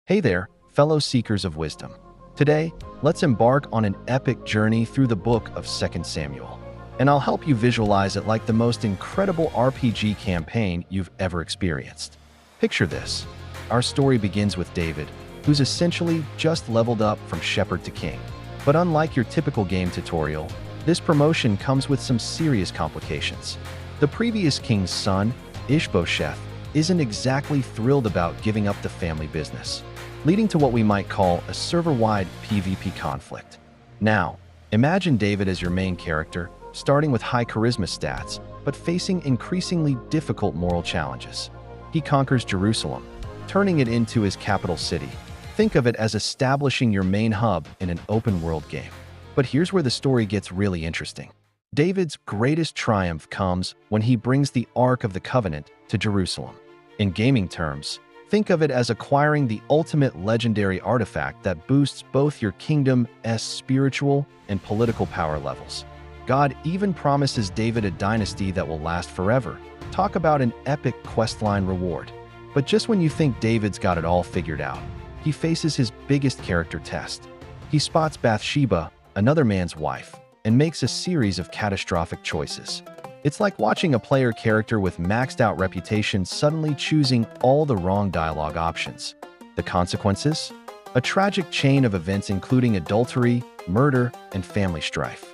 Hey there, fellow seekers of wisdom. Today, let's embark on an epic journey through the book of 2 Samuel, and I'll help you visualize it like the most incredible RPG campaign you've ever experienced. Picture this. Our story begins with David, who's essentially just leveled up from shepherd to king. But unlike your typical game tutorial, this promotion comes with some serious complications. The previous king's son, Ishbosheth, isn't exactly thrilled about giving up the family business, leading to what we might call a server-wide PvP conflict. Now, imagine David as your main character, starting with high charisma stats, but facing increasingly difficult moral challenges. He conquers Jerusalem, turning it into his capital city. Think of it as establishing your main hub in an open-world game. But here's where the story gets really interesting. David's greatest triumph comes when he brings the Ark of the Covenant to Jerusalem. In gaming terms, think of it as acquiring the ultimate legendary artifact that boosts both your kingdom's spiritual and political power levels. God even promises David a dynasty that will last forever. Talk about an epic questline reward. But just when you think David's got it all figured out, he faces his biggest character test. He spots Bathsheba, another man's wife, and makes a series of catastrophic choices. It's like watching a player character with maxed out reputation suddenly choosing all the wrong dialogue options. The consequences? A tragic chain of events including adultery, murder, and family strife.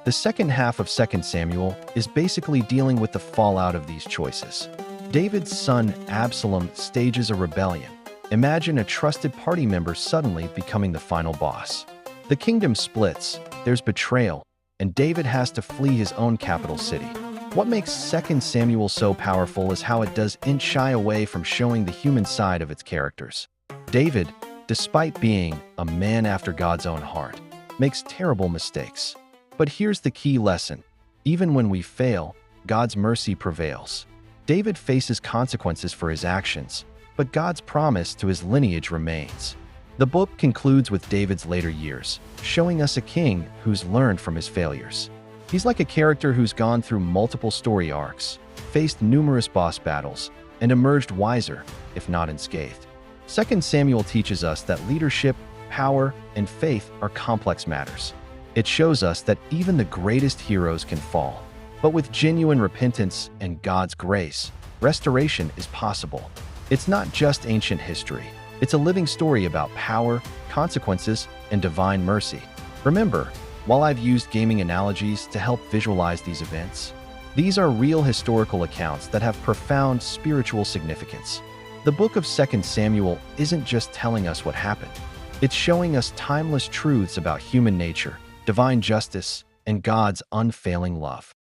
The second half of 2 Samuel is basically dealing with the fallout of these choices. David's son Absalom stages a rebellion. Imagine a trusted party member suddenly becoming the final boss. The kingdom splits, there's betrayal, and David has to flee his own capital city. What makes 2 Samuel so powerful is how it doesn't shy away from showing the human side of its characters. David, despite being a man after God's own heart, makes terrible mistakes. But here's the key lesson. Even when we fail, God's mercy prevails. David faces consequences for his actions, but God's promise to his lineage remains. The book concludes with David's later years, showing us a king who's learned from his failures. He's like a character who's gone through multiple story arcs, faced numerous boss battles, and emerged wiser, if not unscathed. 2 Samuel teaches us that leadership, power, and faith are complex matters. It shows us that even the greatest heroes can fall. But with genuine repentance and God's grace, restoration is possible. It's not just ancient history. It's a living story about power, consequences, and divine mercy. Remember, while I've used gaming analogies to help visualize these events, these are real historical accounts that have profound spiritual significance. The book of 2 Samuel isn't just telling us what happened. It's showing us timeless truths about human nature, divine justice, and God's unfailing love.